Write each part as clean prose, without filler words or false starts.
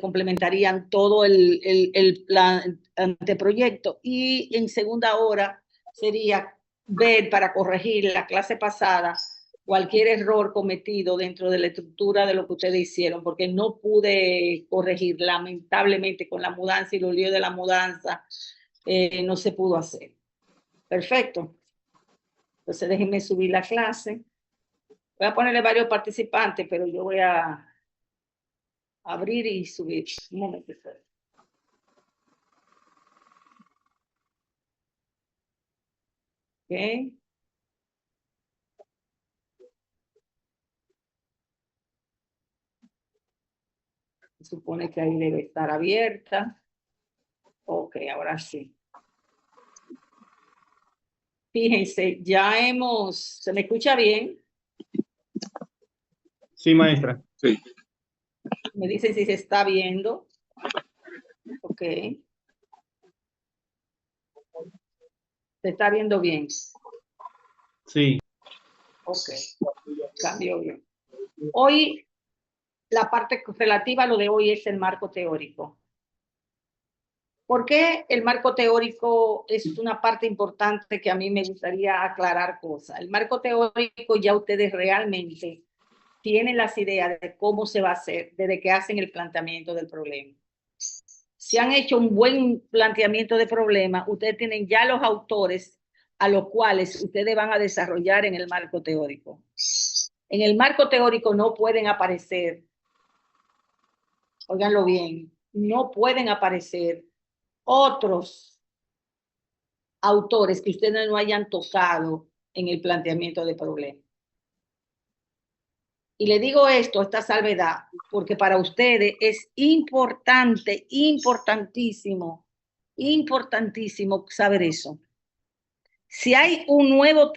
complementarían todo el plan anteproyecto. Y en segunda hora sería ver para corregir la clase pasada cualquier error cometido dentro de la estructura de lo que ustedes hicieron, porque no pude corregir, lamentablemente, con la mudanza y los líos de la mudanza, no se pudo hacer. Perfecto. Entonces déjenme subir la clase. Voy a ponerle varios participantes, pero yo voy a abrir y subir. Un momento. Ok. Se supone que ahí debe estar abierta. Ok, ahora sí. Fíjense, ya ¿se me escucha bien? Sí, maestra. Sí. Me dicen si se está viendo. Ok. ¿Se está viendo bien? Sí. Ok. Cambió bien. Hoy, la parte relativa a lo de hoy es el marco teórico. ¿Por qué el marco teórico es una parte importante que a mí me gustaría aclarar cosas? El marco teórico ya ustedes realmente tienen las ideas de cómo se va a hacer desde que hacen el planteamiento del problema. Si han hecho un buen planteamiento de problema, ustedes tienen ya los autores a los cuales ustedes van a desarrollar en el marco teórico. En el marco teórico no pueden aparecer, óiganlo bien, no pueden aparecer otros autores que ustedes no hayan tocado en el planteamiento de problema. Y le digo esto, esta salvedad, porque para ustedes es importante, importantísimo saber eso. Si hay un nuevo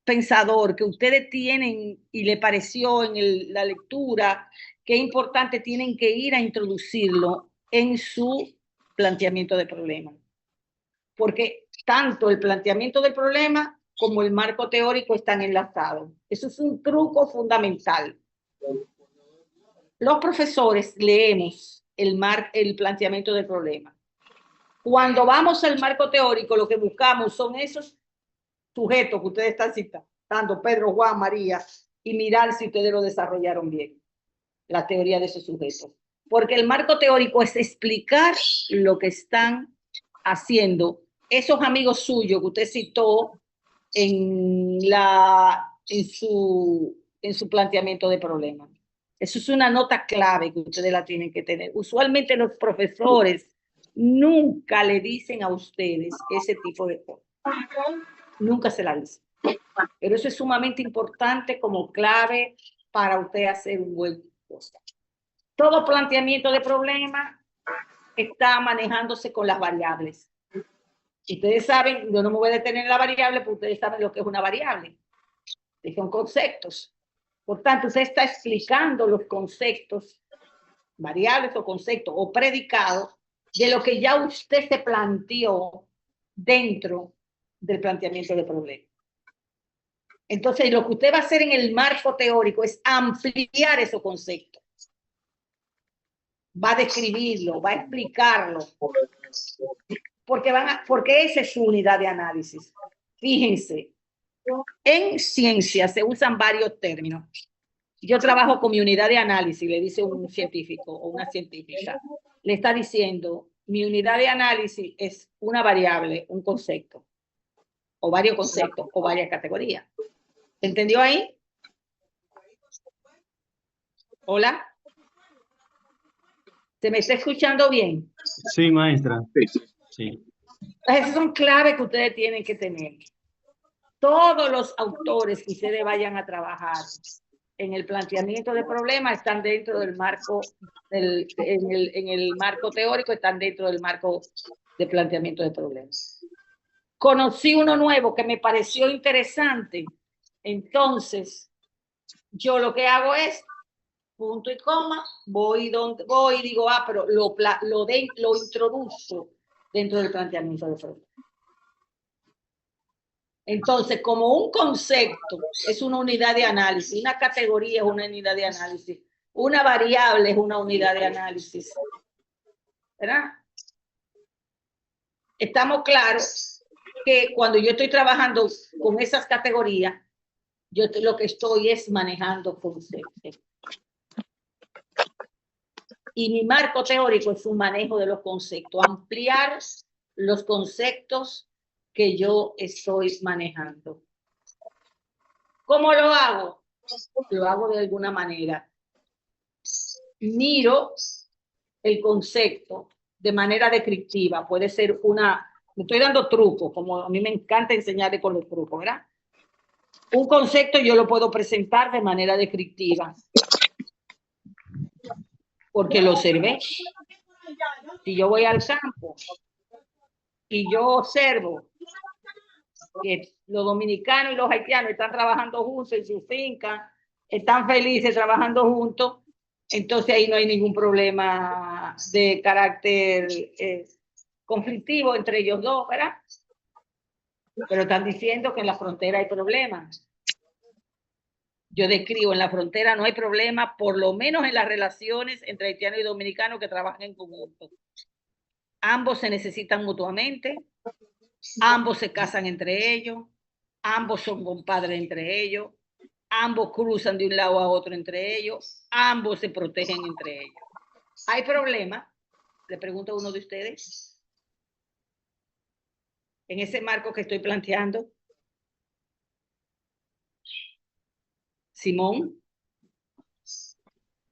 pensador que ustedes tienen y le pareció en la lectura que es importante, tienen que ir a introducirlo en su planteamiento de problema. Porque tanto el planteamiento del problema como el marco teórico están enlazados. Eso es un truco fundamental. Los profesores leemos el planteamiento del problema. Cuando vamos al marco teórico, lo que buscamos son esos sujetos que ustedes están citando, Pedro, Juan, María, y mirar si ustedes lo desarrollaron bien, la teoría de esos sujetos. Porque el marco teórico es explicar lo que están haciendo esos amigos suyos que usted citó en su planteamiento de problema. Eso es una nota clave que ustedes la tienen que tener. Usualmente los profesores nunca le dicen a ustedes ese tipo de cosas. Nunca se la dicen. Pero eso es sumamente importante como clave para usted hacer un buen cosa. Todo planteamiento de problema está manejándose con las variables. Ustedes saben, yo no me voy a detener en la variable, porque ustedes saben lo que es una variable. Son conceptos. Por tanto, usted está explicando los conceptos, variables o conceptos o predicados de lo que ya usted se planteó dentro del planteamiento de problema. Entonces, lo que usted va a hacer en el marco teórico es ampliar esos conceptos. Va a describirlo, va a explicarlo. Porque esa es su unidad de análisis. Fíjense, en ciencia se usan varios términos. Yo trabajo con mi unidad de análisis, le dice un científico o una científica. Le está diciendo, mi unidad de análisis es una variable, un concepto, o varios conceptos, o varias categorías. ¿Entendió ahí? Hola. ¿Se me está escuchando bien? Sí, maestra. Sí. Esas son claves que ustedes tienen que tener. Todos los autores que ustedes vayan a trabajar en el planteamiento de problemas están dentro del marco, en el marco teórico, están dentro del marco de planteamiento de problemas. Conocí uno nuevo que me pareció interesante, entonces yo lo que hago es punto y coma, voy donde voy y digo, pero lo introduzco dentro del planteamiento de problemas. Entonces, como un concepto es una unidad de análisis, una categoría es una unidad de análisis, una variable es una unidad de análisis, ¿verdad? Estamos claros que cuando yo estoy trabajando con esas categorías, yo lo que estoy es manejando conceptos. Y mi marco teórico es un manejo de los conceptos, ampliar los conceptos que yo estoy manejando. ¿Cómo lo hago? Lo hago de alguna manera. Miro el concepto de manera descriptiva. Puede ser una... Me estoy dando trucos, como a mí me encanta enseñarle con los trucos, ¿verdad? Un concepto yo lo puedo presentar de manera descriptiva. Porque lo observé. Si yo voy al campo y yo observo que los dominicanos y los haitianos están trabajando juntos en su finca, están felices trabajando juntos, entonces ahí no hay ningún problema de carácter conflictivo entre ellos dos, ¿verdad? Pero están diciendo que en la frontera hay problemas. Yo describo, en la frontera no hay problema, por lo menos en las relaciones entre haitianos y dominicanos que trabajan en conjunto. Ambos se necesitan mutuamente, ambos se casan entre ellos, ambos son compadres entre ellos, ambos cruzan de un lado a otro entre ellos, ambos se protegen entre ellos. ¿Hay problema? Le pregunto a uno de ustedes. En ese marco que estoy planteando. Simón.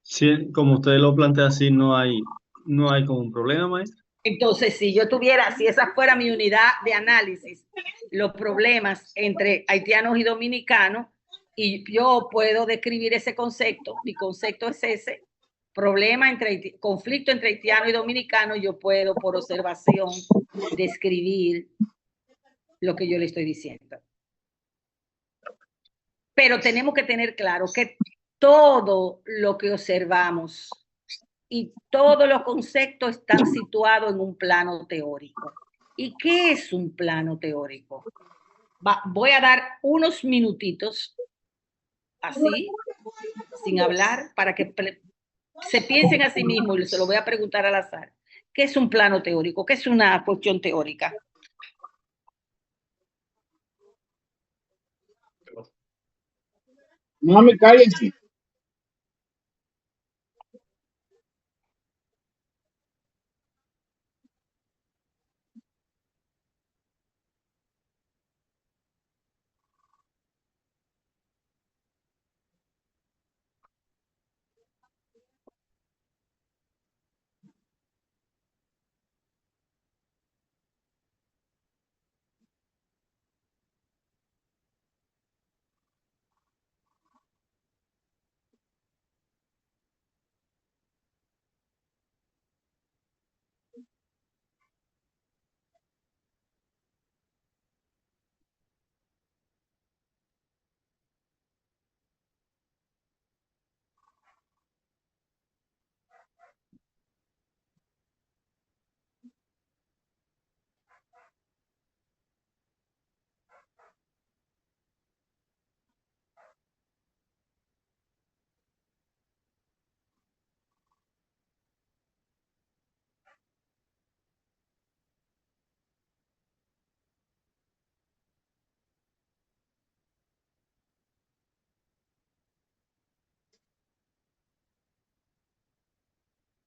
Sí, como usted lo plantea así, no hay como un problema, maestra. Entonces, si esa fuera mi unidad de análisis, los problemas entre haitianos y dominicanos, y yo puedo describir ese concepto, mi concepto es ese, conflicto entre haitiano y dominicano, yo puedo por observación describir lo que yo le estoy diciendo. Pero tenemos que tener claro que todo lo que observamos y todos los conceptos están situados en un plano teórico. ¿Y qué es un plano teórico? Voy a dar unos minutitos, así, sin hablar, para que se piensen a sí mismos, y se lo voy a preguntar al azar. ¿Qué es un plano teórico? ¿Qué es una cuestión teórica? Mami, cállense.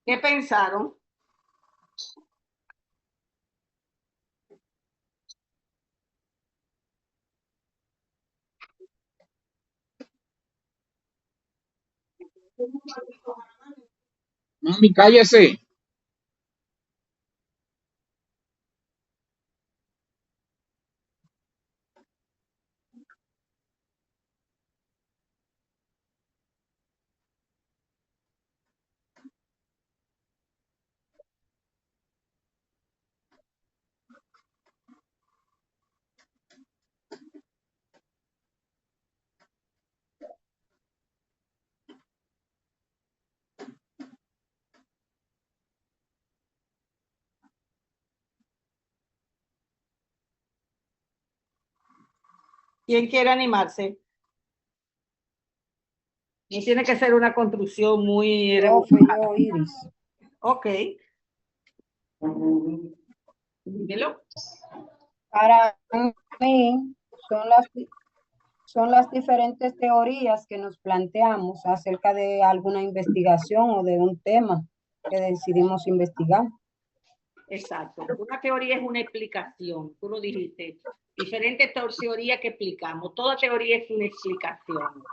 ¿Qué pensaron? Mami, cállese. ¿Quién quiere animarse? Y tiene que ser una construcción muy... Yo, Iris. Ok. Dímelo. Para mí son las diferentes teorías que nos planteamos acerca de alguna investigación o de un tema que decidimos investigar. Exacto. Una teoría es una explicación. Tú lo dijiste. Diferentes teorías que explicamos. Toda teoría es una explicación.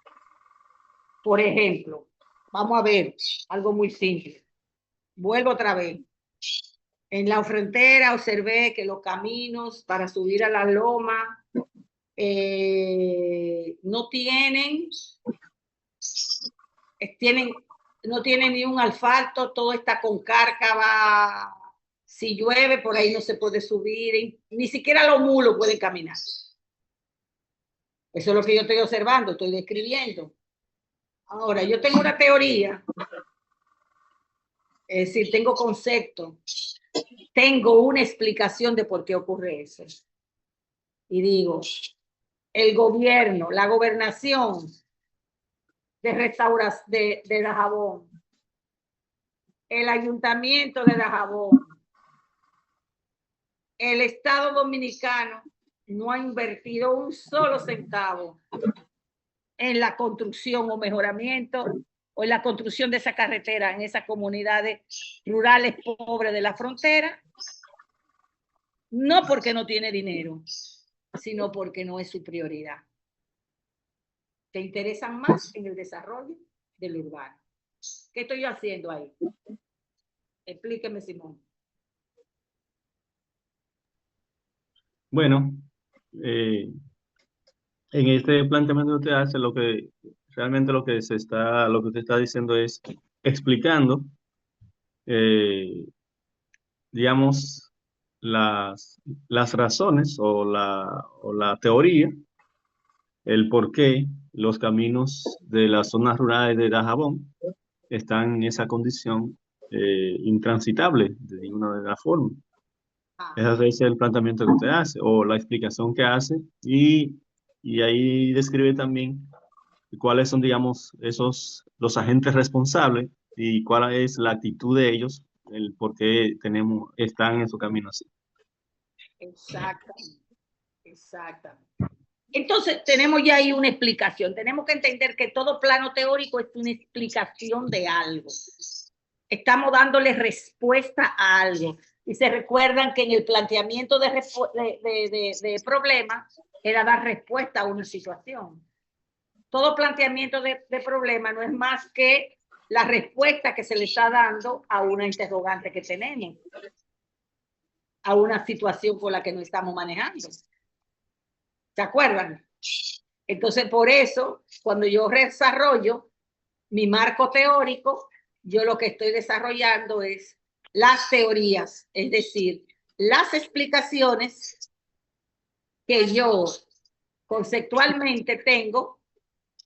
Por ejemplo, vamos a ver algo muy simple. Vuelvo otra vez. En la frontera observé que los caminos para subir a la loma no tienen ni un asfalto, todo está con cárcava. Si llueve, por ahí no se puede subir, ni siquiera los mulos pueden caminar. Eso es lo que yo estoy observando, estoy describiendo. Ahora, yo tengo una teoría, es decir, tengo concepto, tengo una explicación de por qué ocurre eso. Y digo, el gobierno, la gobernación de restauración de Dajabón, el ayuntamiento de Dajabón, el Estado Dominicano no ha invertido un solo centavo en la construcción o mejoramiento o en la construcción de esa carretera en esas comunidades rurales pobres de la frontera, no porque no tiene dinero, sino porque no es su prioridad. Se interesan más en el desarrollo del urbano. ¿Qué estoy yo haciendo ahí? Explíqueme, Simón. Bueno, en este planteamiento que usted hace, realmente lo que usted está diciendo es explicando, eh, digamos, las razones o la teoría, el por qué los caminos de las zonas rurales de Dajabón están en esa condición intransitable de ninguna de las formas. Ese es el planteamiento que usted hace o la explicación que hace y ahí describe también cuáles son, digamos, los agentes responsables y cuál es la actitud de ellos, el por qué están en su camino así. Exactamente, exactamente. Entonces, tenemos ya ahí una explicación. Tenemos que entender que todo plano teórico es una explicación de algo. Estamos dándole respuesta a algo. Y se recuerdan que en el planteamiento de problemas era dar respuesta a una situación. Todo planteamiento de problema no es más que la respuesta que se le está dando a una interrogante que tenemos, a una situación con la que no estamos manejando. ¿Se acuerdan? Entonces, por eso, cuando yo desarrollo mi marco teórico, yo lo que estoy desarrollando es las teorías, es decir, las explicaciones que yo conceptualmente tengo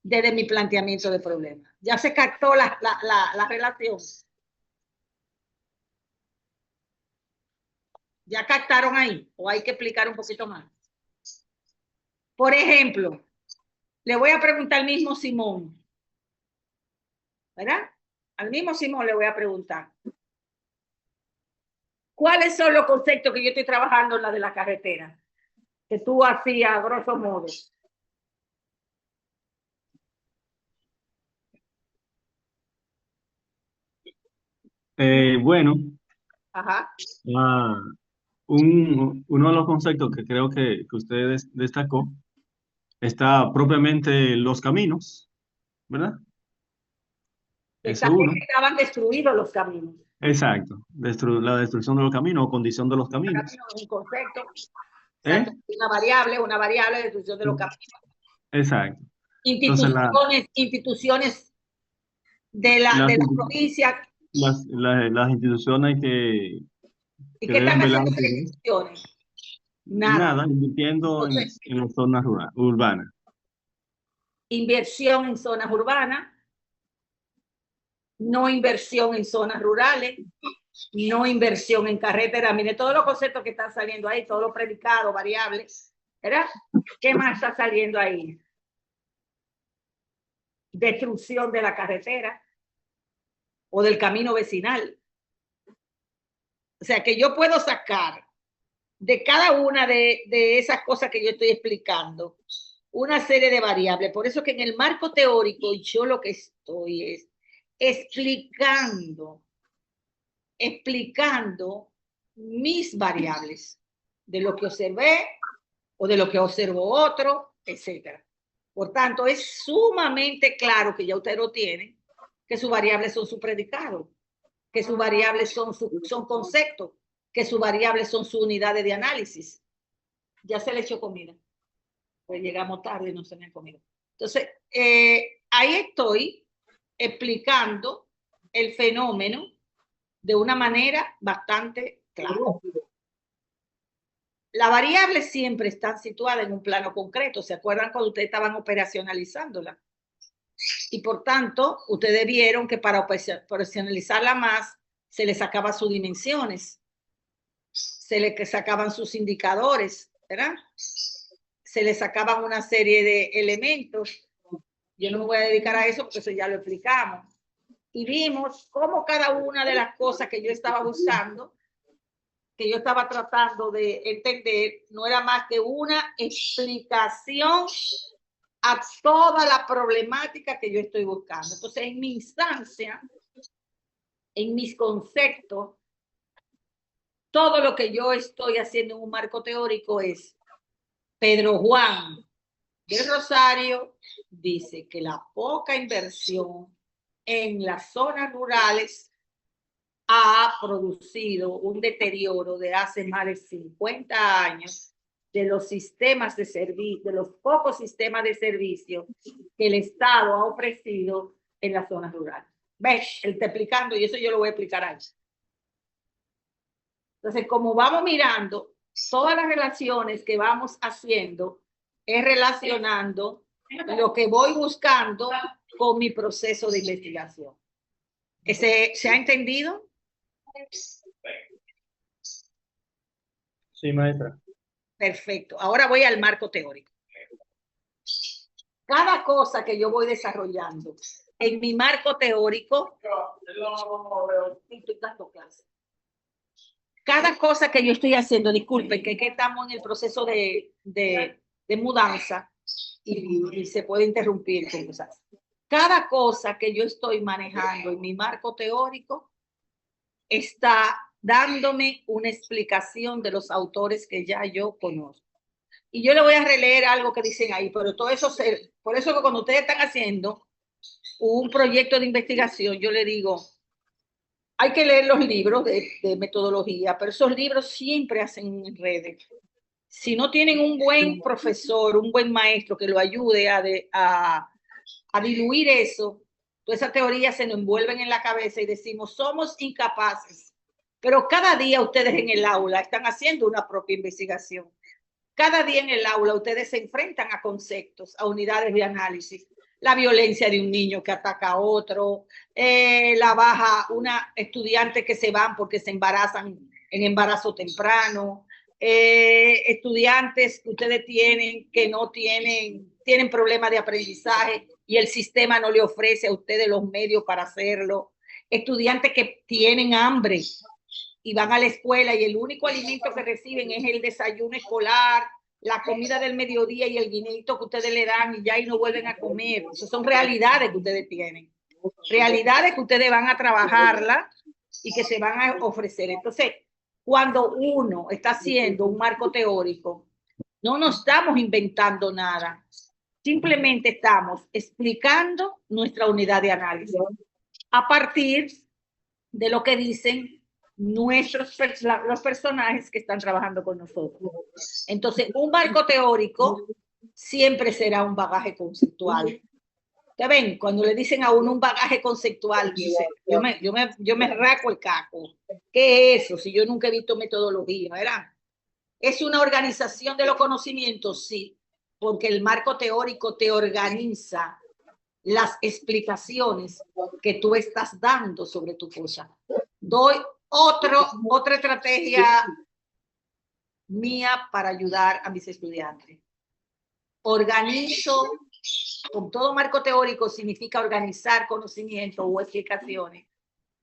desde mi planteamiento de problema. Ya se captó la relación. ¿Ya captaron ahí? ¿O hay que explicar un poquito más? Por ejemplo, le voy a preguntar al mismo Simón, ¿verdad? Al mismo Simón le voy a preguntar. ¿Cuáles son los conceptos que yo estoy trabajando en la de la carretera? Que tú hacías, a grosso modo. Bueno, Ajá. uno de los conceptos que creo que usted destacó está propiamente los caminos, ¿verdad? Ese También uno. estaban destruidos los caminos. Exacto. La destrucción de los caminos o condición de los caminos. Camino es un concepto. ¿Eh? Exacto. Una variable de destrucción de los caminos. Exacto. Entonces, Instituciones de la provincia. las instituciones que ¿Y qué deben están velar haciendo por las eso, instituciones? Nada. invirtiendo Entonces, en las zonas urbanas. inversión en zonas urbanas, no inversión en zonas rurales, no inversión en carreteras. Mire, todos los conceptos que están saliendo ahí, todos los predicados, variables, ¿verdad? ¿Qué más está saliendo ahí? Destrucción de la carretera o del camino vecinal. O sea, que yo puedo sacar de cada una de esas cosas que yo estoy explicando una serie de variables. Por eso que en el marco teórico yo lo que estoy es explicando mis variables de lo que observé o de lo que observó otro, etc. Por tanto, es sumamente claro que ya usted lo tiene, que sus variables son su predicado, que sus variables son conceptos, que sus variables son sus unidades de análisis. Ya se le echó comida. Pues llegamos tarde y no se me ha comido. Entonces, ahí estoy explicando el fenómeno de una manera bastante clara. La variable siempre está situada en un plano concreto. ¿Se acuerdan cuando ustedes estaban operacionalizándola? Y por tanto, ustedes vieron que para operacionalizarla más, se le sacaba sus dimensiones, se le sacaban sus indicadores, ¿verdad? Se le sacaban una serie de elementos. Yo no me voy a dedicar a eso porque eso ya lo explicamos. Y vimos cómo cada una de las cosas que yo estaba buscando, que yo estaba tratando de entender, no era más que una explicación a toda la problemática que yo estoy buscando. Entonces, en mi instancia, en mis conceptos, todo lo que yo estoy haciendo en un marco teórico es Pedro Juan del Rosario dice que la poca inversión en las zonas rurales ha producido un deterioro de hace más de 50 años de los sistemas de servicio, de los pocos sistemas de servicio que el Estado ha ofrecido en las zonas rurales. ¿Ves? Él está explicando y eso yo lo voy a explicar ahí. Entonces, como vamos mirando, todas las relaciones que vamos haciendo es relacionando lo que voy buscando con mi proceso de investigación. ¿Se ha entendido? Sí, maestra. Perfecto. Ahora voy al marco teórico. Cada cosa que yo voy desarrollando en mi marco teórico, cada cosa que yo estoy haciendo, disculpen, que estamos en el proceso de mudanza y se puede interrumpir cosas. Cada cosa que yo estoy manejando en mi marco teórico está dándome una explicación de los autores que ya yo conozco. Y yo le voy a releer algo que dicen ahí, pero todo eso, por eso que cuando ustedes están haciendo un proyecto de investigación, yo le digo, hay que leer los libros de metodología, pero esos libros siempre hacen redes. Si no tienen un buen profesor, un buen maestro que lo ayude a diluir eso, toda esa teoría se nos envuelven en la cabeza y decimos, somos incapaces. Pero cada día ustedes en el aula están haciendo una propia investigación. Cada día en el aula ustedes se enfrentan a conceptos, a unidades de análisis. La violencia de un niño que ataca a otro, la baja, una estudiante que se van porque se embarazan en embarazo temprano, estudiantes que ustedes tienen que no tienen problemas de aprendizaje y el sistema no le ofrece a ustedes los medios para hacerlo, estudiantes que tienen hambre y van a la escuela y el único alimento que reciben es el desayuno escolar, la comida del mediodía y el guineito que ustedes le dan y ya ahí no vuelven a comer. Esas son realidades que ustedes tienen. Realidades que ustedes van a trabajarla y que se van a ofrecer. Entonces, cuando uno está haciendo un marco teórico, no nos estamos inventando nada. Simplemente estamos explicando nuestra unidad de análisis a partir de lo que dicen los personajes que están trabajando con nosotros. Entonces, un marco teórico siempre será un bagaje conceptual. ¿Te ven? Cuando le dicen a uno un bagaje conceptual, dice, yo me raco el caco. ¿Qué es eso? Si yo nunca he visto metodología, ¿verdad? ¿Es una organización de los conocimientos? Sí, porque el marco teórico te organiza las explicaciones que tú estás dando sobre tu cosa. Doy otra estrategia mía para ayudar a mis estudiantes. Organizo, con todo marco teórico significa organizar conocimiento o explicaciones.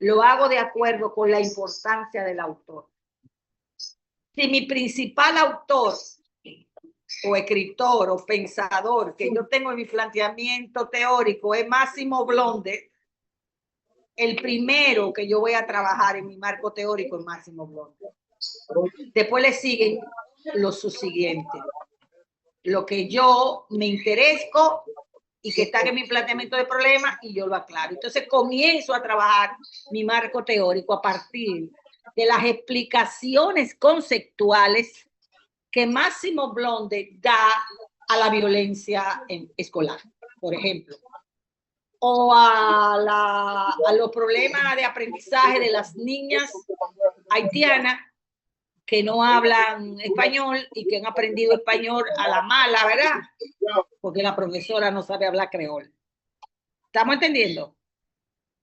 lo hago de acuerdo con la importancia del autor. Si mi principal autor o escritor o pensador que yo tengo en mi planteamiento teórico es Máximo Blonde, el primero que yo voy a trabajar en mi marco teórico es Máximo Blonde. Después le siguen los subsiguientes. Lo que yo me interesco y que está en mi planteamiento de problema y yo lo aclaro. Entonces comienzo a trabajar mi marco teórico a partir de las explicaciones conceptuales que Máximo Blonde da a la violencia escolar, por ejemplo, o a los problemas de aprendizaje de las niñas haitianas que no hablan español y que han aprendido español a la mala, ¿verdad? Porque la profesora no sabe hablar creol. ¿Estamos entendiendo?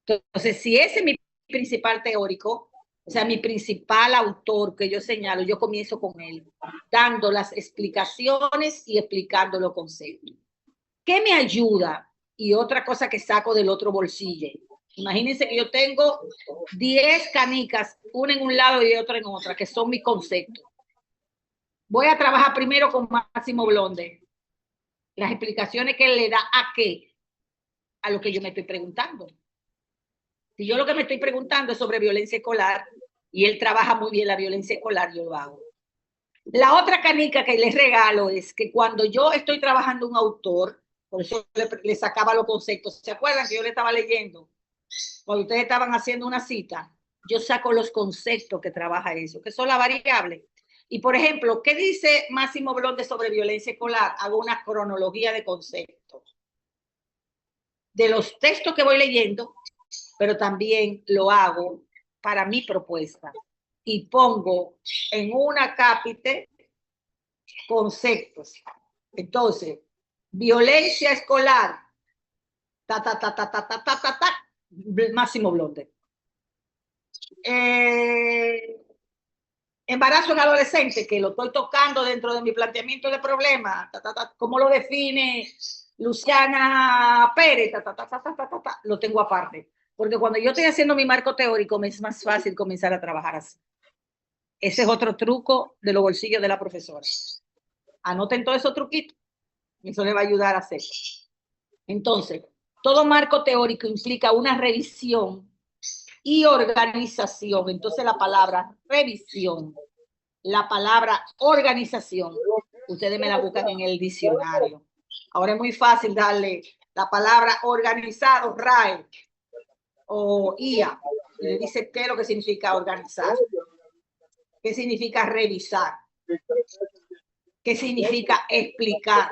Entonces, si ese es mi principal teórico, o sea, mi principal autor que yo señalo, yo comienzo con él, dando las explicaciones y explicando los conceptos. ¿Qué me ayuda? Y otra cosa que saco del otro bolsillo. Imagínense que yo tengo 10 canicas, una en un lado y otra en otra, que son mis conceptos. Voy a trabajar primero con Máximo Blonde. Las explicaciones que él le da a qué, a lo que yo me estoy preguntando. Si yo lo que me estoy preguntando es sobre violencia escolar y él trabaja muy bien la violencia escolar, yo lo hago. La otra canica que les regalo es que cuando yo estoy trabajando un autor, por eso le sacaba los conceptos, ¿se acuerdan que yo le estaba leyendo? Cuando ustedes estaban haciendo una cita, yo saco los conceptos que trabaja eso, que son las variables. Y, por ejemplo, ¿qué dice Máximo Blonde sobre violencia escolar? Hago una cronología de conceptos. De los textos que voy leyendo, pero también lo hago para mi propuesta. Y pongo en una cápite conceptos. Entonces, violencia escolar, Máximo Blonde. Embarazo en adolescente, que lo estoy tocando dentro de mi planteamiento de problema, ¿cómo lo define Luciana Pérez? Lo tengo aparte. Porque cuando yo estoy haciendo mi marco teórico, me es más fácil comenzar a trabajar así. Ese es otro truco de los bolsillos de la profesora. Anoten todos esos truquitos. Eso le va a ayudar a hacerlo. Entonces, todo marco teórico implica una revisión y organización. Entonces, la palabra revisión, la palabra organización, ustedes me la buscan en el diccionario. Ahora es muy fácil darle la palabra organizado, RAE, o IA, y le dice qué es lo que significa organizar, qué significa revisar, qué significa explicar,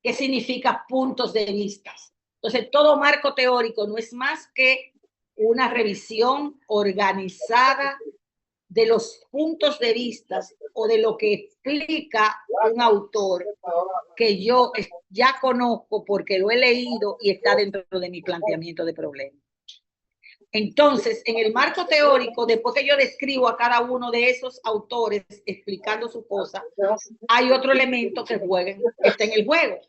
qué significa puntos de vista. Entonces, todo marco teórico no es más que una revisión organizada de los puntos de vista o de lo que explica un autor que yo ya conozco porque lo he leído y está dentro de mi planteamiento de problema. Entonces, en el marco teórico, después que yo describo a cada uno de esos autores explicando su cosa, hay otro elemento que está en el juego.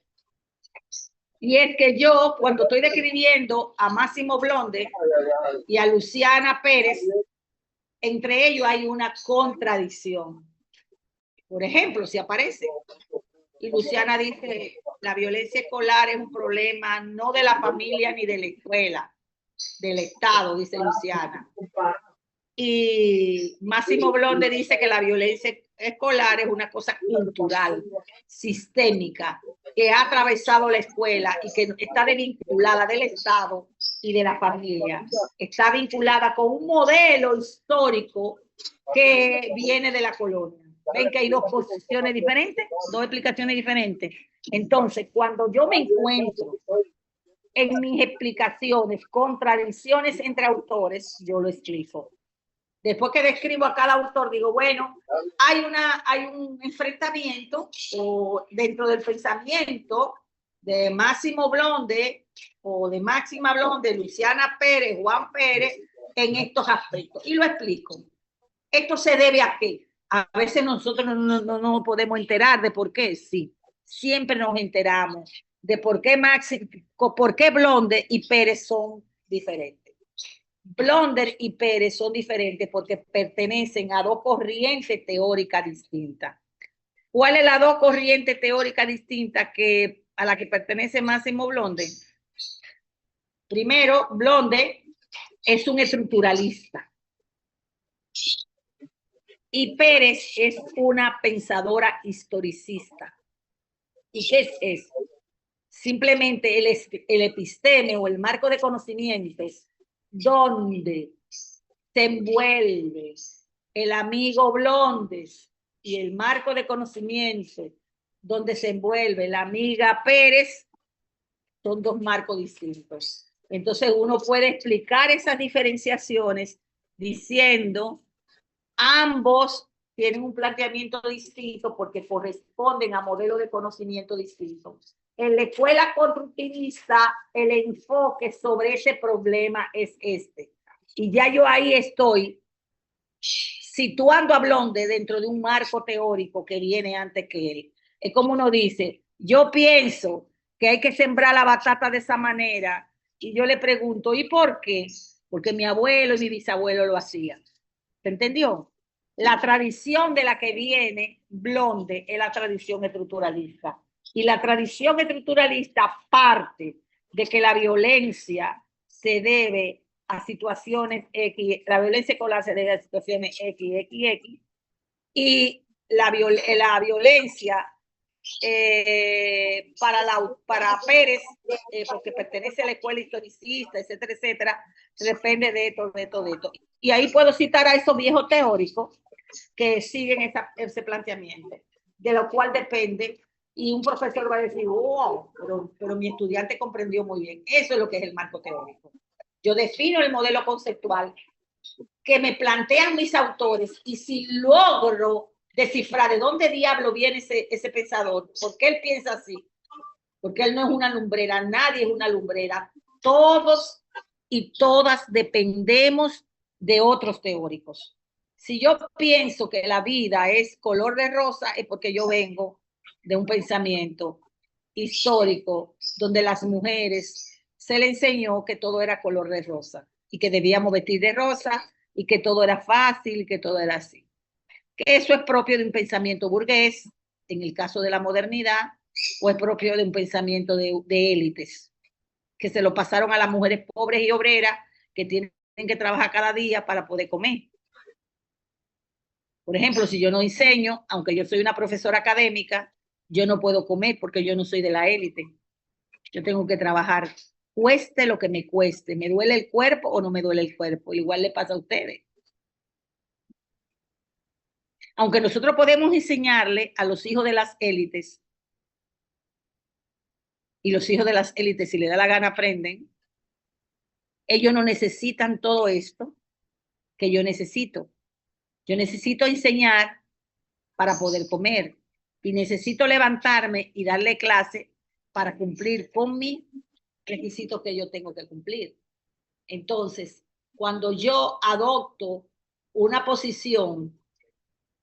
Y es que yo, cuando estoy describiendo a Máximo Blonde y a Luciana Pérez, entre ellos hay una contradicción. Por ejemplo, si aparece y Luciana dice, la violencia escolar es un problema no de la familia ni de la escuela, del Estado, dice Luciana. Y Máximo Blonde dice que la violencia escolar es una cosa cultural, sistémica, que ha atravesado la escuela y que está desvinculada del Estado y de la familia. Está vinculada con un modelo histórico que viene de la colonia. Ven que hay dos posiciones diferentes, dos explicaciones diferentes. Entonces, cuando yo me encuentro en mis explicaciones contradicciones entre autores, yo lo explico. Después que describo a cada autor, digo, bueno, hay un enfrentamiento dentro del pensamiento de Máximo Blonde o de Máxima Blonde, Luciana Pérez, Juan Pérez, en estos aspectos. Y lo explico. ¿Esto se debe a qué? A veces nosotros no podemos enterar de por qué. Sí, siempre nos enteramos de por qué Blonde y Pérez son diferentes. Blonder y Pérez son diferentes porque pertenecen a dos corrientes teóricas distintas. ¿Cuál es la dos corrientes teóricas distintas a la que pertenece Máximo Blonder? Primero, Blonder es un estructuralista y Pérez es una pensadora historicista. ¿Y qué es eso? Simplemente el episteme o el marco de conocimientos donde se envuelve el amigo Blondes y el marco de conocimiento donde se envuelve la amiga Pérez son dos marcos distintos. Entonces uno puede explicar esas diferenciaciones diciendo ambos tienen un planteamiento distinto porque corresponden a modelos de conocimiento distintos. En la escuela constructivista, el enfoque sobre ese problema es este. Y ya yo ahí estoy situando a Blonde dentro de un marco teórico que viene antes que él. Es como uno dice, yo pienso que hay que sembrar la batata de esa manera, y yo le pregunto, ¿y por qué? Porque mi abuelo y mi bisabuelo lo hacían. ¿Se entendió? La tradición de la que viene Blonde es la tradición estructuralista. Y la tradición estructuralista parte de que la violencia se debe a situaciones X, la violencia escolar se debe a situaciones X, y la violencia para Pérez, porque pertenece a la escuela historicista, etcétera, etcétera, depende de esto. Y ahí puedo citar a esos viejos teóricos que siguen ese planteamiento, de lo cual depende, y un profesor va a decir, wow, pero mi estudiante comprendió muy bien. Eso es lo que es el marco teórico. Yo defino el modelo conceptual que me plantean mis autores, y si logro descifrar de dónde diablo viene ese pensador, por qué él piensa así, porque él no es una lumbrera, nadie es una lumbrera, todos y todas dependemos de otros teóricos. Si yo pienso que la vida es color de rosa, es porque yo vengo de un pensamiento histórico donde las mujeres se le enseñó que todo era color de rosa y que debíamos vestir de rosa y que todo era fácil y que todo era así. Que eso es propio de un pensamiento burgués, en el caso de la modernidad, o es propio de un pensamiento de élites, que se lo pasaron a las mujeres pobres y obreras que tienen que trabajar cada día para poder comer. Por ejemplo, si yo no enseño, aunque yo soy una profesora académica, yo no puedo comer porque yo no soy de la élite. Yo tengo que trabajar, cueste lo que me cueste. ¿Me duele el cuerpo o no me duele el cuerpo? Igual le pasa a ustedes. Aunque nosotros podemos enseñarle a los hijos de las élites, y los hijos de las élites, si les da la gana, aprenden, ellos no necesitan todo esto que yo necesito. Yo necesito enseñar para poder comer, y necesito levantarme y darle clase para cumplir con mi requisito que yo tengo que cumplir. Entonces, cuando yo adopto una posición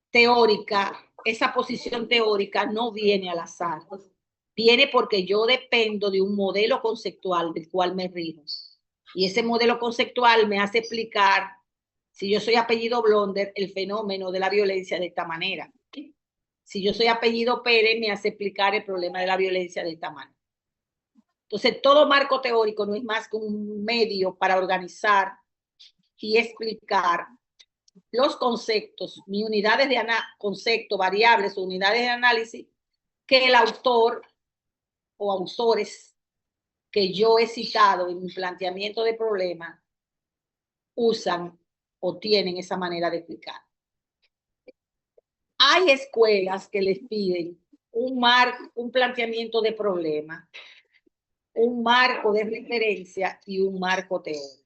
teórica, esa posición teórica no viene al azar, viene porque yo dependo de un modelo conceptual del cual me rijo. Y ese modelo conceptual me hace explicar, si yo soy apellido Blonder, el fenómeno de la violencia de esta manera. Si yo soy apellido Pérez, me hace explicar el problema de la violencia de esta manera. Entonces, todo marco teórico no es más que un medio para organizar y explicar los conceptos, mis unidades de concepto, variables o unidades de análisis que el autor o autores que yo he citado en mi planteamiento de problema usan o tienen esa manera de explicar. Hay escuelas que les piden un planteamiento de problema, un marco de referencia y un marco teórico.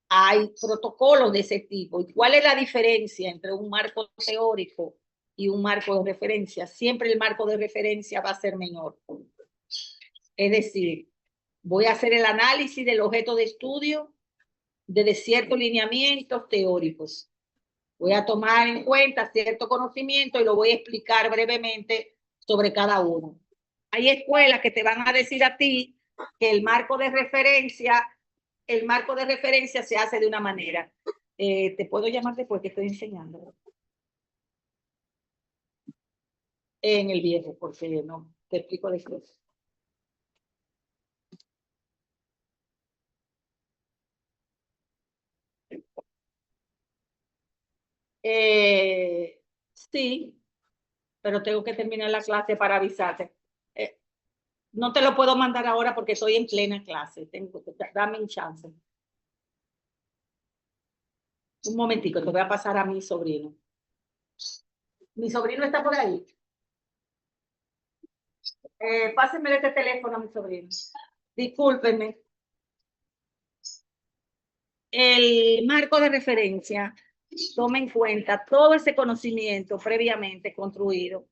Hay protocolos de ese tipo. ¿Y cuál es la diferencia entre un marco teórico y un marco de referencia? Siempre el marco de referencia va a ser menor. Es decir, voy a hacer el análisis del objeto de estudio de ciertos lineamientos teóricos. Voy a tomar en cuenta cierto conocimiento y lo voy a explicar brevemente sobre cada uno. Hay escuelas que te van a decir a ti que el marco de referencia el marco de referencia se hace de una manera. Te puedo llamar después que estoy enseñando. En el viejo, porque no, te explico después. Sí, pero tengo que terminar la clase para avisarte. No te lo puedo mandar ahora porque estoy en plena clase. Dame un chance. Un momentico, te voy a pasar a mi sobrino. Mi sobrino está por ahí. Pásenme este teléfono a mi sobrino. Discúlpenme. El marco de referencia toma en cuenta todo ese conocimiento previamente construido,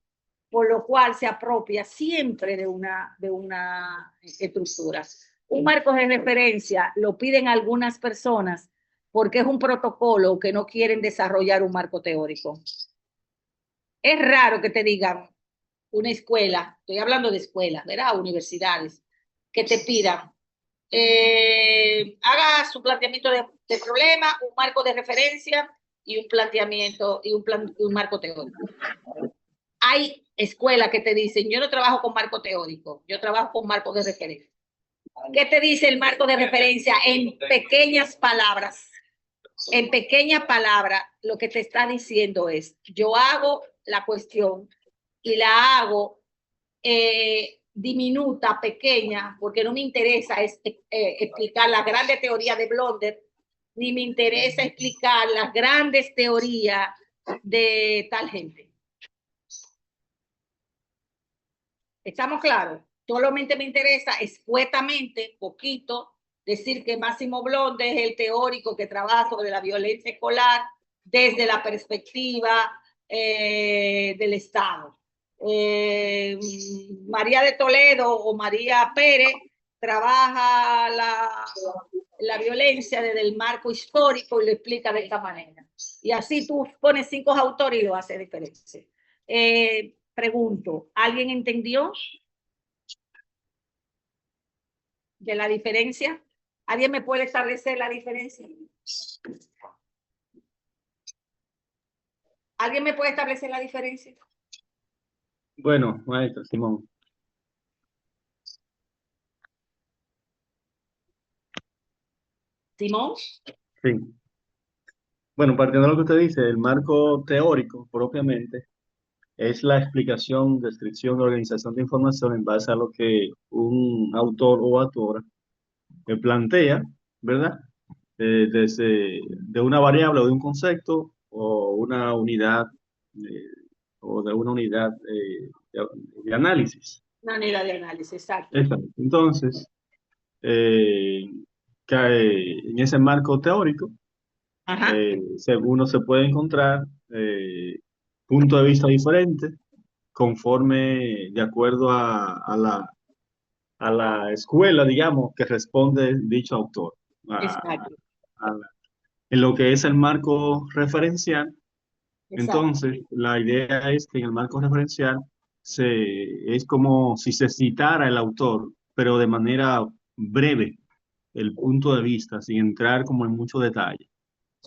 por lo cual se apropia siempre de una estructura. Un marco de referencia lo piden algunas personas porque es un protocolo que no quieren desarrollar un marco teórico. Es raro que te digan una escuela, estoy hablando de escuelas, ¿verdad? Universidades, que te pidan, haga su planteamiento de problema, un marco de referencia y un planteamiento y un marco teórico. Hay escuelas que te dicen, yo no trabajo con marco teórico, yo trabajo con marco de referencia. ¿Qué te dice el marco de referencia? En pequeñas palabras. En pequeñas palabras, lo que te está diciendo es, yo hago la cuestión y la hago diminuta, pequeña, porque no me interesa explicar la grande teoría de Blonder, ni me interesa explicar las grandes teorías de tal gente. ¿Estamos claros? Solamente me interesa escuetamente, poquito, decir que Máximo Blonde es el teórico que trabaja sobre la violencia escolar desde la perspectiva del Estado. María de Toledo o María Pérez trabaja la violencia desde el marco histórico y lo explica de esta manera. Y así tú pones 5 autores y lo hace diferente. Pregunto, ¿alguien entendió de la diferencia? ¿Alguien me puede establecer la diferencia? ¿Alguien me puede establecer la diferencia? Bueno, maestro Simón. ¿Simón? Sí. Bueno, partiendo de lo que usted dice, el marco teórico propiamente es la explicación, descripción, organización de información en base a lo que un autor o autora plantea, ¿verdad? Desde de una variable o de un concepto o una unidad o de una unidad de análisis. Una unidad de análisis, exacto. Exacto. Entonces, cae en ese marco teórico, uno se puede encontrar puntos de vista diferentes conforme de acuerdo a la escuela, digamos, que responde dicho autor. Exacto. En lo que es el marco referencial, Exacto. entonces la idea es que en el marco referencial es como si se citara el autor, pero de manera breve, el punto de vista, sin entrar como en mucho detalle.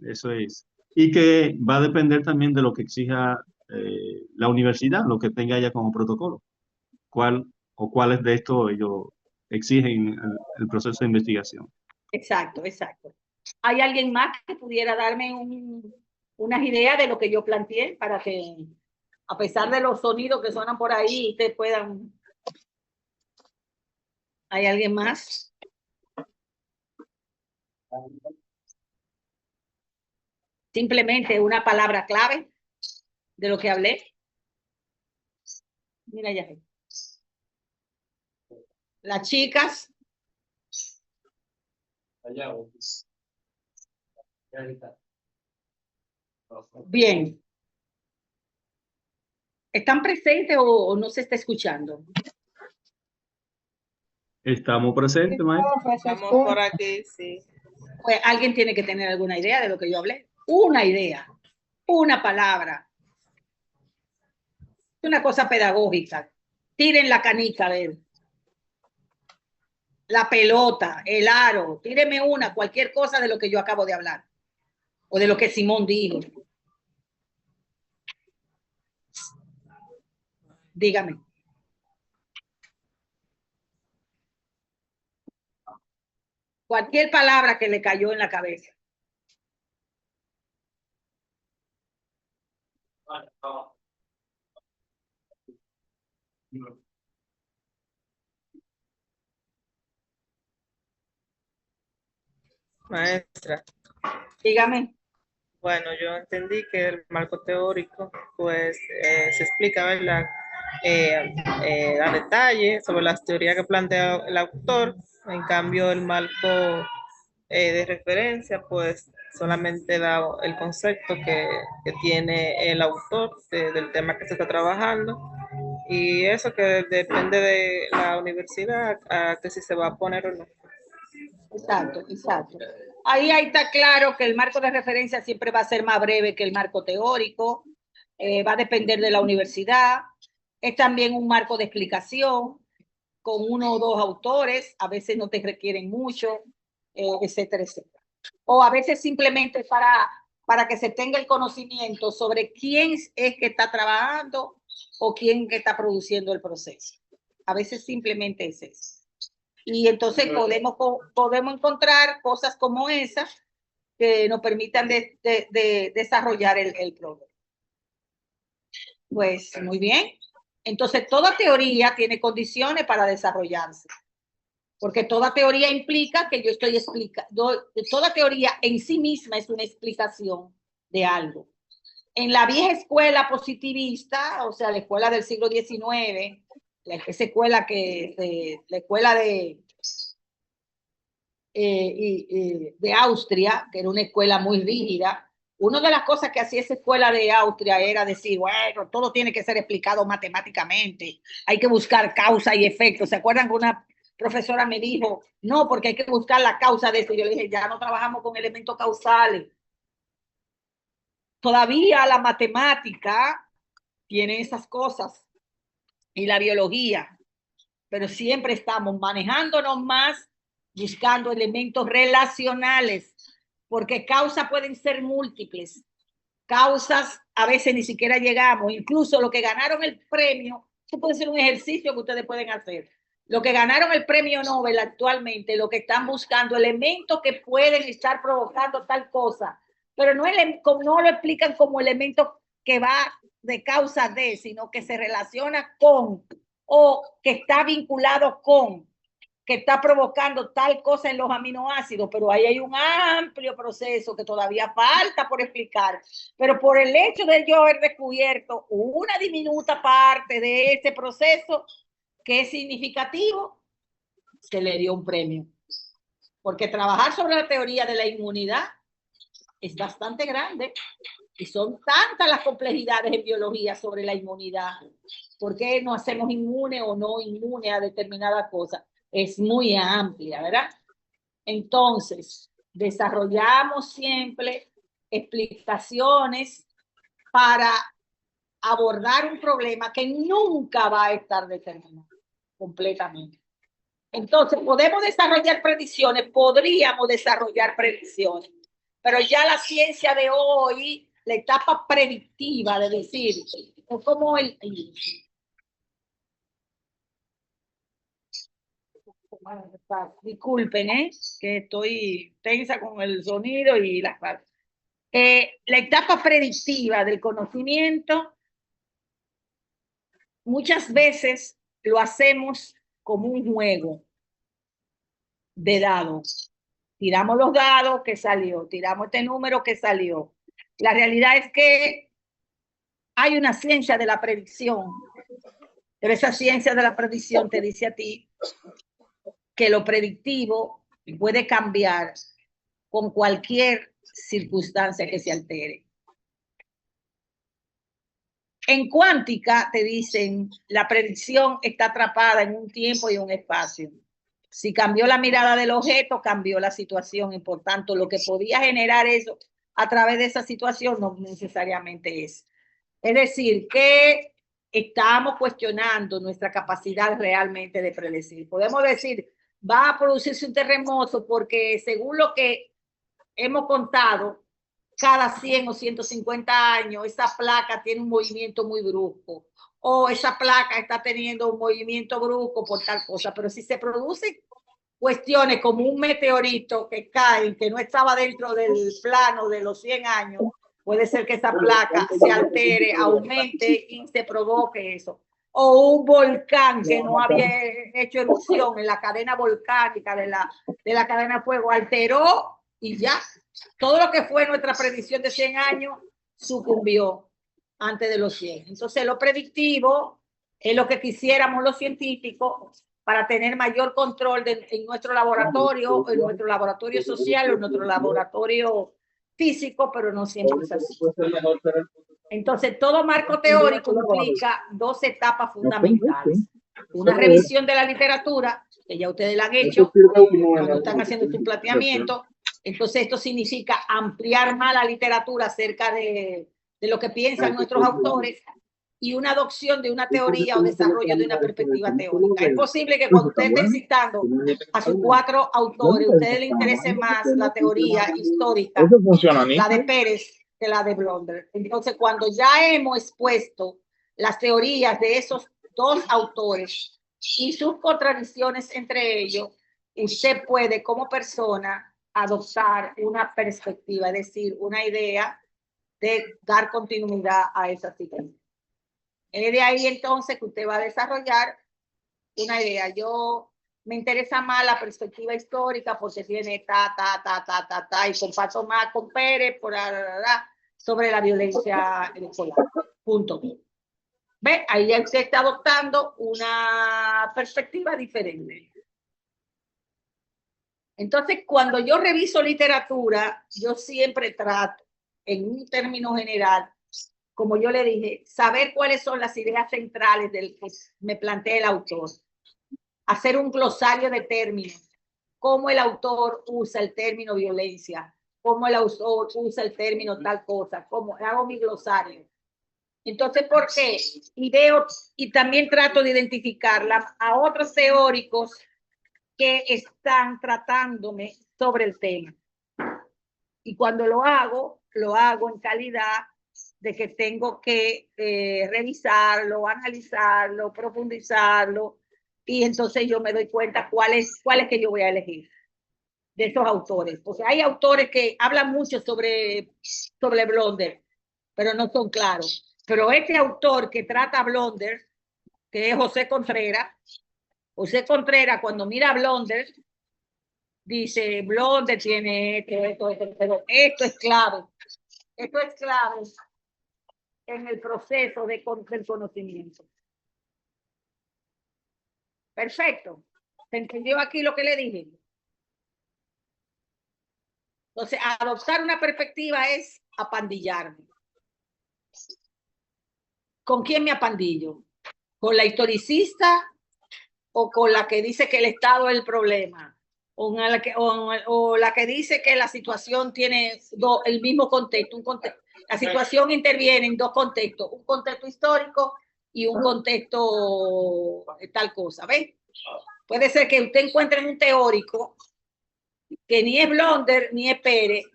Eso es. Y que va a depender también de lo que exija la universidad, lo que tenga ella como protocolo. ¿Cuáles de estos ellos exigen el proceso de investigación? Exacto, exacto. ¿Hay alguien más que pudiera darme unas ideas de lo que yo planteé para que, a pesar de los sonidos que suenan por ahí, ustedes puedan... ¿Hay alguien más? Simplemente una palabra clave de lo que hablé. Mira ya. Las chicas. Bien. ¿Están presentes o no se está escuchando? Estamos presentes, maestro. Estamos por aquí, sí. Pues alguien tiene que tener alguna idea de lo que yo hablé. Una idea, una palabra. Una cosa pedagógica. Tiren la canica, a ver. la pelota, el aro, tíreme una, cualquier cosa de lo que yo acabo de hablar o de lo que Simón dijo. Dígame. Cualquier palabra que le cayó en la cabeza. Maestra, Dígame. bueno, yo entendí que el marco teórico, pues, se explica, ¿verdad? A detalle sobre las teorías que plantea el autor. En cambio, el marco de referencia, pues, solamente da el concepto que tiene el autor del tema que se está trabajando. Y eso que depende de la universidad, a que si se va a poner o no. Exacto, exacto. Ahí está claro que el marco de referencia siempre va a ser más breve que el marco teórico, va a depender de la universidad. Es también un marco de explicación con uno o dos autores, a veces no te requieren mucho, etcétera, etcétera. O a veces simplemente para que se tenga el conocimiento sobre quién es que está trabajando o quién que está produciendo el proceso. A veces simplemente es eso. Y entonces podemos encontrar cosas como esas que nos permitan desarrollar el problema. Pues muy bien. Entonces toda teoría tiene condiciones para desarrollarse. Porque toda teoría implica que yo estoy explicando, toda teoría en sí misma es una explicación de algo. En la vieja escuela positivista, o sea, la escuela del siglo XIX, esa escuela la escuela de Austria, que era una escuela muy rígida, una de las cosas que hacía esa escuela de Austria era decir, bueno, todo tiene que ser explicado matemáticamente, hay que buscar causa y efecto. ¿Se acuerdan que una profesora me dijo, no, porque hay que buscar la causa de eso? Yo le dije, ya no trabajamos con elementos causales. Todavía la matemática tiene esas cosas y la biología, pero siempre estamos manejándonos más buscando elementos relacionales, porque causas pueden ser múltiples. Causas a veces ni siquiera llegamos, incluso lo que ganaron el premio, eso puede ser un ejercicio que ustedes pueden hacer. Lo que ganaron el premio Nobel actualmente, lo que están buscando, elementos que pueden estar provocando tal cosa, pero no lo explican como elementos que va de causa de, sino que se relaciona con o que está vinculado con, que está provocando tal cosa en los aminoácidos, pero ahí hay un amplio proceso que todavía falta por explicar. Pero por el hecho de yo haber descubierto una diminuta parte de ese proceso que es significativo, se le dio un premio. Porque trabajar sobre la teoría de la inmunidad es bastante grande y son tantas las complejidades en biología sobre la inmunidad. ¿Por qué no hacemos inmune o no inmune a determinada cosa? Es muy amplia, ¿verdad? Entonces, desarrollamos siempre explicaciones para abordar un problema que nunca va a estar determinado completamente. Entonces, podemos desarrollar predicciones, podríamos desarrollar predicciones, pero ya la ciencia de hoy, la etapa predictiva de decir, es como disculpen, que estoy tensa con el sonido y las palabras. La etapa predictiva del conocimiento, muchas veces lo hacemos como un juego de dados. Tiramos los dados, ¿qué salió? Tiramos este número, ¿qué salió? La realidad es que hay una ciencia de la predicción, pero esa ciencia de la predicción te dice a ti que lo predictivo puede cambiar con cualquier circunstancia que se altere. En cuántica te dicen, la predicción está atrapada en un tiempo y un espacio. Si cambió la mirada del objeto, cambió la situación y por tanto lo que podía generar eso a través de esa situación no necesariamente es. Es decir, que estamos cuestionando nuestra capacidad realmente de predecir. Podemos decir, va a producirse un terremoto porque según lo que hemos contado, cada 100 o 150 años esa placa tiene un movimiento muy brusco o esa placa está teniendo un movimiento brusco por tal cosa, pero si se producen cuestiones como un meteorito que cae, que no estaba dentro del plano de los 100 años, puede ser que esa placa se altere, aumente y se provoque eso. O un volcán que no había hecho erupción en la cadena volcánica de la cadena de fuego, alteró y ya. Todo lo que fue nuestra predicción de 100 años sucumbió antes de los 100. Entonces, lo predictivo es lo que quisiéramos los científicos para tener mayor control en nuestro laboratorio social, en nuestro laboratorio físico, pero no siempre es así. Entonces, todo marco teórico implica dos etapas fundamentales. Una revisión de la literatura, que ya ustedes la han hecho cuando están haciendo su planteamiento. Entonces, esto significa ampliar más la literatura acerca de lo que piensan nuestros autores y una adopción de una teoría o desarrollo de una perspectiva teórica. Es posible que cuando ustedes estén citando a sus 4 autores, a ustedes les interese más la teoría histórica, la de Pérez, que la de Blonder. Entonces, cuando ya hemos expuesto las teorías de esos 2 autores y sus contradicciones entre ellos, usted puede como persona adoptar una perspectiva, es decir, una idea de dar continuidad a esa situación. Es de ahí entonces que usted va a desarrollar una idea. Yo me interesa más la perspectiva histórica porque tiene y comparto más con Pérez sobre la violencia escolar. Punto. ¿Ve? Ahí ya usted está adoptando una perspectiva diferente. Entonces, cuando yo reviso literatura, yo siempre trato, en un término general, como yo le dije, saber cuáles son las ideas centrales del que me plantea el autor. Hacer un glosario de términos. Cómo el autor usa el término violencia. Cómo el autor usa el término tal cosa. Cómo hago mi glosario. Entonces, ¿por qué? Y veo, y también trato de identificarla a otros teóricos que están tratándome sobre el tema. Y cuando lo hago en calidad de que tengo que revisarlo, analizarlo, profundizarlo, y entonces yo me doy cuenta cuál es que yo voy a elegir de esos autores. O sea, hay autores que hablan mucho sobre Blonder, pero no son claros. Pero este autor que trata a Blonder, que es José Contreras, cuando mira a Blonder, dice, Blonder tiene esto, pero esto es clave. Esto es clave en el proceso del conocimiento. Perfecto. ¿Se entendió aquí lo que le dije? Entonces, adoptar una perspectiva es apandillarme. ¿Con quién me apandillo? ¿Con la historicista o con la que dice que el Estado es el problema? O la que dice que la situación tiene el mismo contexto, la situación interviene en 2 contextos, un contexto histórico y un contexto tal cosa, ¿ves? Puede ser que usted encuentre un teórico que ni es Blonder ni es Pérez,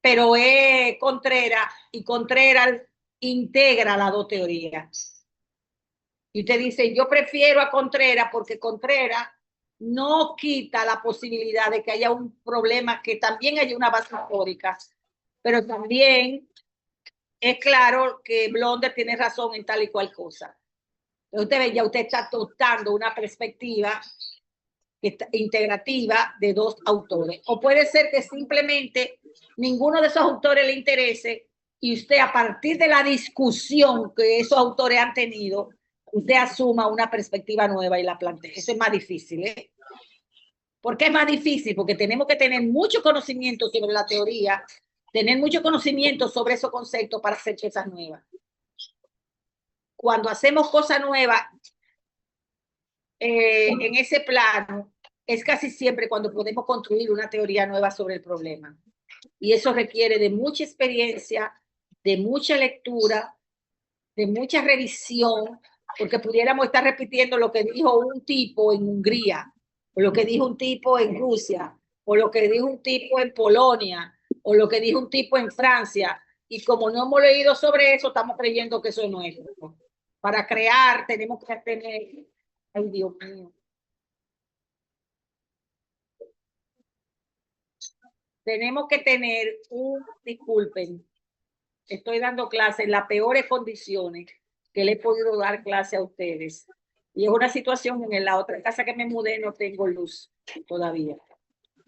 pero es Contreras, y Contreras integra las 2 teorías. Y usted dice, yo prefiero a Contreras porque Contreras no quita la posibilidad de que haya un problema, que también haya una base histórica, pero también es claro que Blonder tiene razón en tal y cual cosa. Usted ve, ya usted está adoptando una perspectiva integrativa de 2 autores. O puede ser que simplemente ninguno de esos autores le interese y usted, a partir de la discusión que esos autores han tenido, usted asuma una perspectiva nueva y la plantee. Eso es más difícil, ¿eh? ¿Por qué es más difícil? Porque tenemos que tener mucho conocimiento sobre la teoría, tener mucho conocimiento sobre esos conceptos para hacer cosas nuevas. Cuando hacemos cosas nuevas en ese plano, es casi siempre cuando podemos construir una teoría nueva sobre el problema. Y eso requiere de mucha experiencia, de mucha lectura, de mucha revisión, porque pudiéramos estar repitiendo lo que dijo un tipo en Hungría o lo que dijo un tipo en Rusia, o lo que dijo un tipo en Polonia, o lo que dijo un tipo en Francia, y como no hemos leído sobre eso, estamos creyendo que eso es nuestro. Para crear tenemos que tener, ay Dios mío, tenemos que tener disculpen, estoy dando clase en las peores condiciones que le he podido dar clase a ustedes. Y es una situación en la otra casa que me mudé, no tengo luz todavía.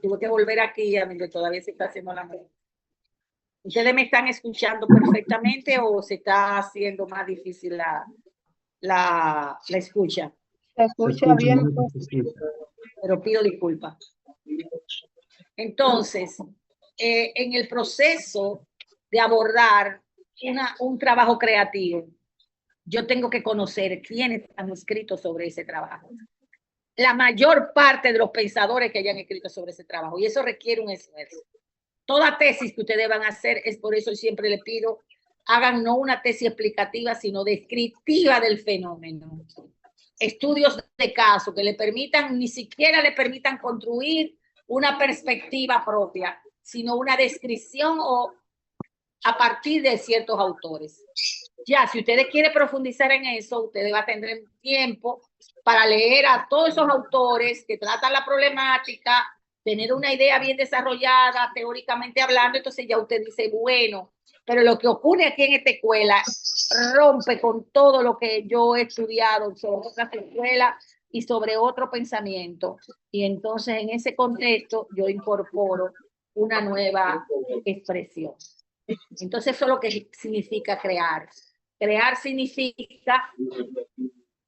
Tuve que volver aquí a donde todavía se está haciendo la luz. ¿Ustedes me están escuchando perfectamente o se está haciendo más difícil la escucha? Se escucha bien, pues. Pero pido disculpas. Entonces, en el proceso de abordar un trabajo creativo, yo tengo que conocer quiénes han escrito sobre ese trabajo. La mayor parte de los pensadores que hayan escrito sobre ese trabajo, y eso requiere un esfuerzo. Toda tesis que ustedes van a hacer, es por eso siempre les pido, hagan no una tesis explicativa, sino descriptiva del fenómeno. Estudios de caso que le permitan, ni siquiera le permitan construir una perspectiva propia, sino una descripción o a partir de ciertos autores. Ya, si ustedes quieren profundizar en eso, ustedes van a tener tiempo para leer a todos esos autores que tratan la problemática, tener una idea bien desarrollada, teóricamente hablando, entonces ya usted dice, bueno, pero lo que ocurre aquí en esta escuela rompe con todo lo que yo he estudiado sobre otras escuelas y sobre otro pensamiento. Y entonces en ese contexto yo incorporo una nueva expresión. Entonces eso es lo que significa crear. Crear significa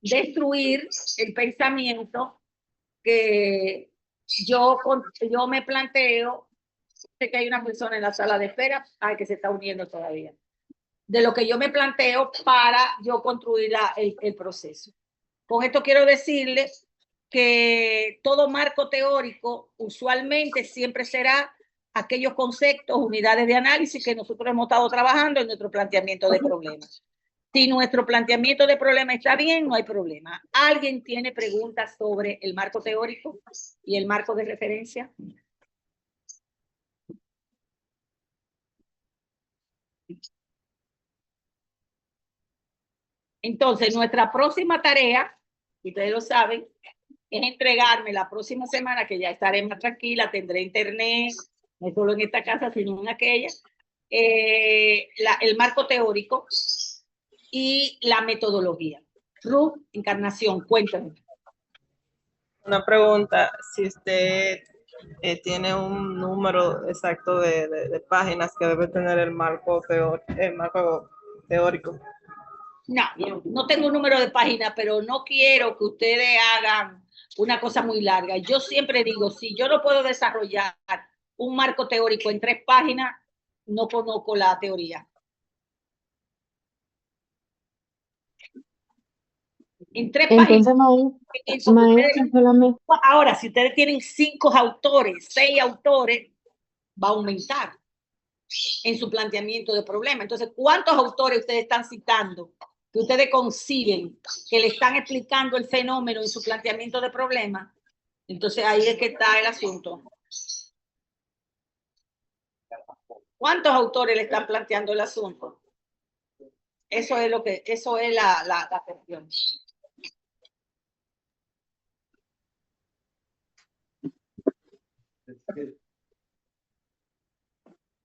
destruir el pensamiento que yo me planteo. Sé que hay una persona en la sala de espera que se está uniendo todavía. De lo que yo me planteo para yo construir el proceso. Con esto quiero decirles que todo marco teórico usualmente siempre será aquellos conceptos, unidades de análisis que nosotros hemos estado trabajando en nuestro planteamiento de problemas. Si nuestro planteamiento de problema está bien, no hay problema. ¿Alguien tiene preguntas sobre el marco teórico y el marco de referencia? Entonces, nuestra próxima tarea, ustedes lo saben, es entregarme la próxima semana, que ya estaré más tranquila, tendré internet, no solo en esta casa, sino en aquella, el marco teórico y la metodología. Ruth Encarnación, cuéntame. Una pregunta, si usted tiene un número exacto de páginas que debe tener el marco teórico. No tengo un número de página, pero no quiero que ustedes hagan una cosa muy larga. Yo siempre digo, si yo no puedo desarrollar un marco teórico en 3 páginas, no conozco la teoría. En 3 páginas. Ahora, si ustedes tienen 5 autores, 6 autores, va a aumentar en su planteamiento de problema. Entonces, ¿cuántos autores ustedes están citando que ustedes consiguen que le están explicando el fenómeno en su planteamiento de problema? Entonces, ahí es que está el asunto. ¿Cuántos autores le están planteando el asunto? Eso es la cuestión.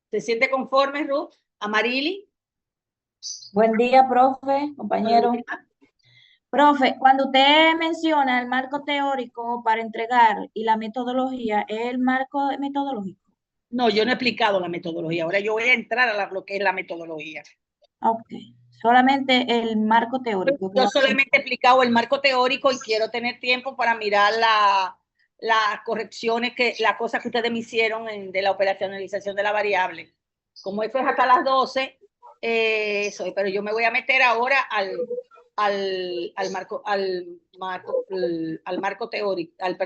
¿Se siente conforme, Ruth? ¿Amarili? Buen día, profe, compañero. Profe, cuando usted menciona el marco teórico para entregar y la metodología, ¿es el marco metodológico? No, yo no he explicado la metodología. Ahora yo voy a entrar a lo que es la metodología. Ok, solamente el marco teórico. Yo solamente he explicado el marco teórico y quiero tener tiempo para mirar las correcciones, las cosas que ustedes me hicieron de la operacionalización de la variable. Como esto es hasta las 12, pero yo me voy a meter ahora al marco teórico, al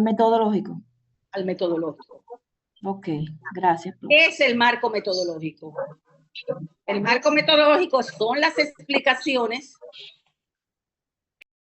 metodológico. Al metodológico. Ok, gracias, profe. ¿Qué es el marco metodológico? El marco metodológico son las explicaciones